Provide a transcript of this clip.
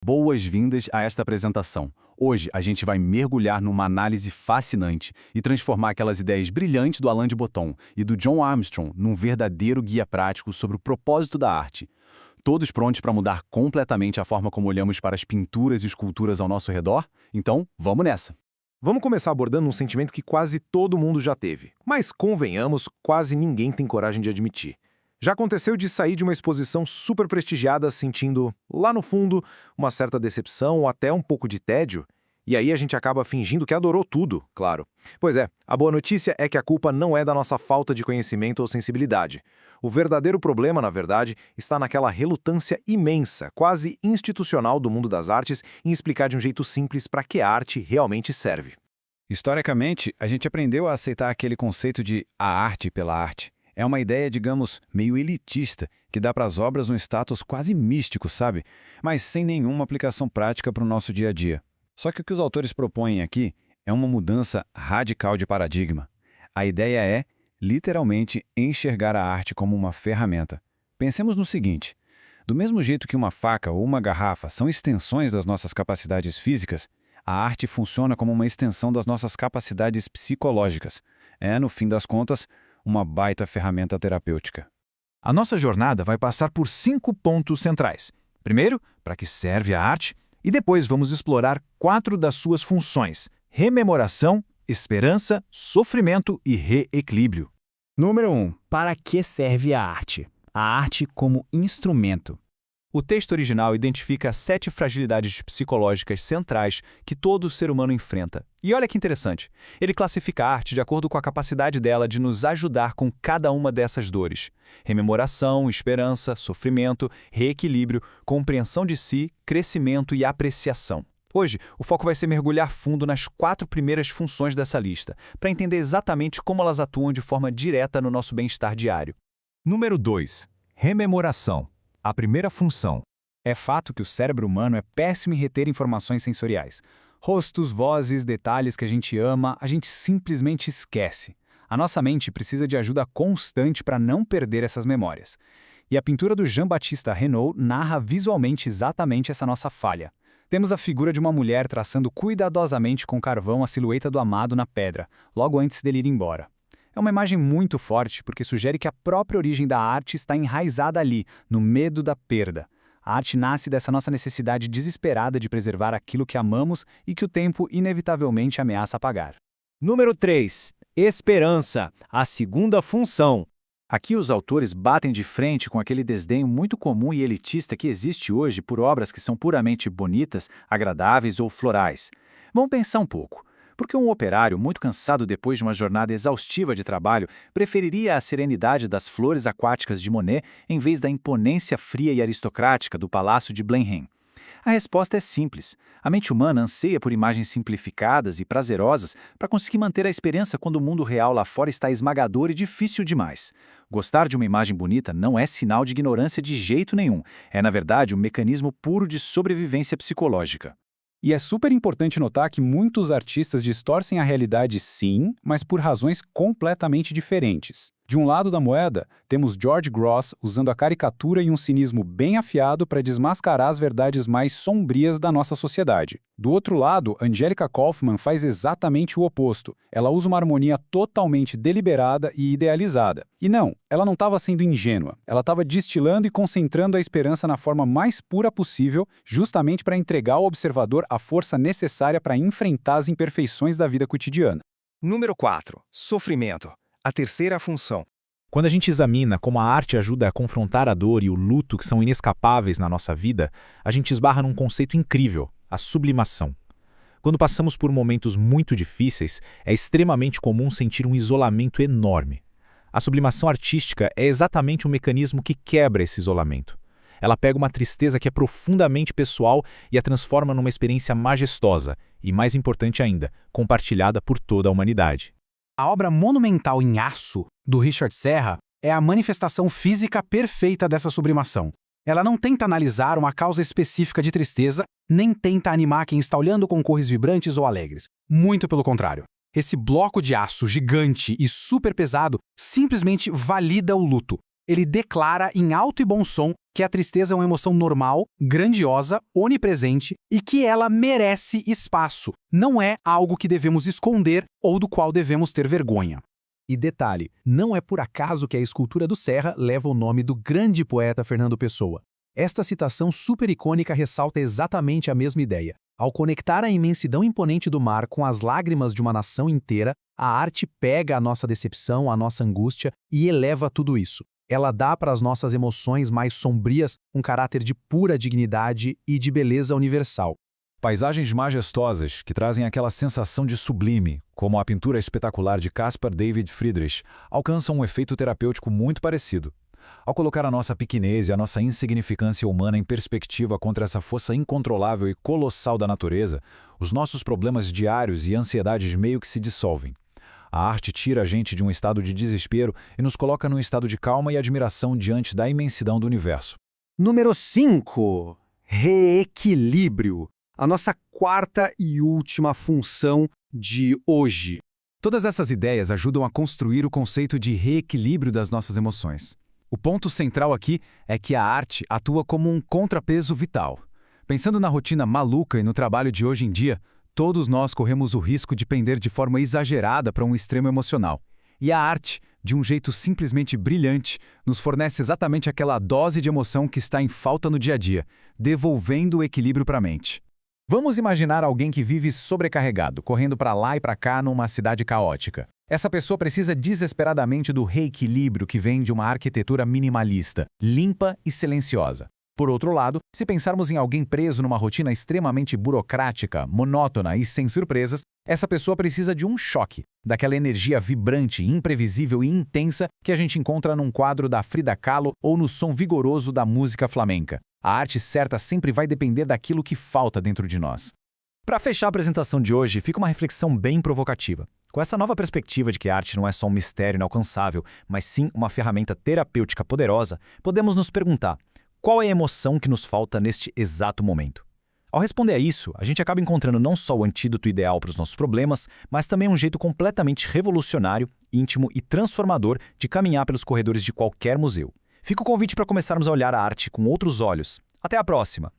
Boas-vindas a esta apresentação. Hoje a gente vai mergulhar numa análise fascinante e transformar aquelas ideias brilhantes do Alain de Botton e do John Armstrong num verdadeiro guia prático sobre o propósito da arte. Todos prontos para mudar completamente a forma como olhamos para as pinturas e esculturas ao nosso redor? Então, vamos nessa! Vamos começar abordando um sentimento que quase todo mundo já teve, mas convenhamos, quase ninguém tem coragem de admitir. Já aconteceu de sair de uma exposição super prestigiada sentindo, lá no fundo, uma certa decepção ou até um pouco de tédio? E aí a gente acaba fingindo que adorou tudo, claro. Pois é, a boa notícia é que a culpa não é da nossa falta de conhecimento ou sensibilidade. O verdadeiro problema, na verdade, está naquela relutância imensa, quase institucional do mundo das artes em explicar de um jeito simples para que a arte realmente serve. Historicamente, a gente aprendeu a aceitar aquele conceito de a arte pela arte. É uma ideia, digamos, meio elitista, que dá para as obras um status quase místico, sabe? Mas sem nenhuma aplicação prática para o nosso dia a dia. Só que o que os autores propõem aqui é uma mudança radical de paradigma. A ideia é, literalmente, enxergar a arte como uma ferramenta. Pensemos no seguinte: do mesmo jeito que uma faca ou uma garrafa são extensões das nossas capacidades físicas, a arte funciona como uma extensão das nossas capacidades psicológicas. É, no fim das contas, uma baita ferramenta terapêutica. A nossa jornada vai passar por 5 pontos centrais. Primeiro, para que serve a arte, e depois vamos explorar 4 das suas funções: rememoração, esperança, sofrimento e reequilíbrio. Número 1. Para que serve a arte? A arte como instrumento. O texto original identifica 7 fragilidades psicológicas centrais que todo ser humano enfrenta. E olha que interessante, ele classifica a arte de acordo com a capacidade dela de nos ajudar com cada uma dessas dores: rememoração, esperança, sofrimento, reequilíbrio, compreensão de si, crescimento e apreciação. Hoje, o foco vai ser mergulhar fundo nas 4 primeiras funções dessa lista, para entender exatamente como elas atuam de forma direta no nosso bem-estar diário. Número 2. Rememoração. A primeira função. É fato que o cérebro humano é péssimo em reter informações sensoriais. Rostos, vozes, detalhes que a gente ama, a gente simplesmente esquece. A nossa mente precisa de ajuda constante para não perder essas memórias. E a pintura do Jean-Baptiste Renaud narra visualmente exatamente essa nossa falha. Temos a figura de uma mulher traçando cuidadosamente com carvão a silhueta do amado na pedra, logo antes dele ir embora. É uma imagem muito forte porque sugere que a própria origem da arte está enraizada ali, no medo da perda. A arte nasce dessa nossa necessidade desesperada de preservar aquilo que amamos e que o tempo inevitavelmente ameaça apagar. Número 3. Esperança, a segunda função. Aqui os autores batem de frente com aquele desdenho muito comum e elitista que existe hoje por obras que são puramente bonitas, agradáveis ou florais. Vamos pensar um pouco. Porque um operário, muito cansado depois de uma jornada exaustiva de trabalho, preferiria a serenidade das flores aquáticas de Monet em vez da imponência fria e aristocrática do Palácio de Blenheim? A resposta é simples. A mente humana anseia por imagens simplificadas e prazerosas para conseguir manter a esperança quando o mundo real lá fora está esmagador e difícil demais. Gostar de uma imagem bonita não é sinal de ignorância de jeito nenhum. É, na verdade, um mecanismo puro de sobrevivência psicológica. E é super importante notar que muitos artistas distorcem a realidade sim, mas por razões completamente diferentes. De um lado da moeda, temos George Grosz usando a caricatura e um cinismo bem afiado para desmascarar as verdades mais sombrias da nossa sociedade. Do outro lado, Angelica Kauffman faz exatamente o oposto. Ela usa uma harmonia totalmente deliberada e idealizada. E não, ela não estava sendo ingênua. Ela estava destilando e concentrando a esperança na forma mais pura possível, justamente para entregar ao observador a força necessária para enfrentar as imperfeições da vida cotidiana. Número 4. Sofrimento. A terceira função. Quando a gente examina como a arte ajuda a confrontar a dor e o luto que são inescapáveis na nossa vida, a gente esbarra num conceito incrível: a sublimação. Quando passamos por momentos muito difíceis, é extremamente comum sentir um isolamento enorme. A sublimação artística é exatamente um mecanismo que quebra esse isolamento. Ela pega uma tristeza que é profundamente pessoal e a transforma numa experiência majestosa e, mais importante ainda, compartilhada por toda a humanidade. A obra monumental em aço, do Richard Serra, é a manifestação física perfeita dessa sublimação. Ela não tenta analisar uma causa específica de tristeza, nem tenta animar quem está olhando com cores vibrantes ou alegres. Muito pelo contrário. Esse bloco de aço gigante e super pesado simplesmente valida o luto. ele declara em alto e bom som que a tristeza é uma emoção normal, grandiosa, onipresente e que ela merece espaço. Não é algo que devemos esconder ou do qual devemos ter vergonha. E detalhe, não é por acaso que a escultura do Serra leva o nome do grande poeta Fernando Pessoa. Esta citação super icônica ressalta exatamente a mesma ideia. Ao conectar a imensidão imponente do mar com as lágrimas de uma nação inteira, a arte pega a nossa decepção, a nossa angústia e eleva tudo isso. Ela dá para as nossas emoções mais sombrias um caráter de pura dignidade e de beleza universal. Paisagens majestosas que trazem aquela sensação de sublime, como a pintura espetacular de Caspar David Friedrich, alcançam um efeito terapêutico muito parecido. Ao colocar a nossa pequenez e a nossa insignificância humana em perspectiva contra essa força incontrolável e colossal da natureza, os nossos problemas diários e ansiedades meio que se dissolvem. A arte tira a gente de um estado de desespero e nos coloca num estado de calma e admiração diante da imensidão do universo. Número 5. Reequilíbrio. A nossa quarta e última função de hoje. Todas essas ideias ajudam a construir o conceito de reequilíbrio das nossas emoções. O ponto central aqui é que a arte atua como um contrapeso vital. Pensando na rotina maluca e no trabalho de hoje em dia, todos nós corremos o risco de pender de forma exagerada para um extremo emocional. E a arte, de um jeito simplesmente brilhante, nos fornece exatamente aquela dose de emoção que está em falta no dia a dia, devolvendo o equilíbrio para a mente. Vamos imaginar alguém que vive sobrecarregado, correndo para lá e para cá numa cidade caótica. Essa pessoa precisa desesperadamente do reequilíbrio que vem de uma arquitetura minimalista, limpa e silenciosa. Por outro lado, se pensarmos em alguém preso numa rotina extremamente burocrática, monótona e sem surpresas, essa pessoa precisa de um choque, daquela energia vibrante, imprevisível e intensa que a gente encontra num quadro da Frida Kahlo ou no som vigoroso da música flamenca. A arte certa sempre vai depender daquilo que falta dentro de nós. Para fechar a apresentação de hoje, fica uma reflexão bem provocativa. Com essa nova perspectiva de que a arte não é só um mistério inalcançável, mas sim uma ferramenta terapêutica poderosa, podemos nos perguntar: qual é a emoção que nos falta neste exato momento? Ao responder a isso, a gente acaba encontrando não só o antídoto ideal para os nossos problemas, mas também um jeito completamente revolucionário, íntimo e transformador de caminhar pelos corredores de qualquer museu. Fica o convite para começarmos a olhar a arte com outros olhos. Até a próxima!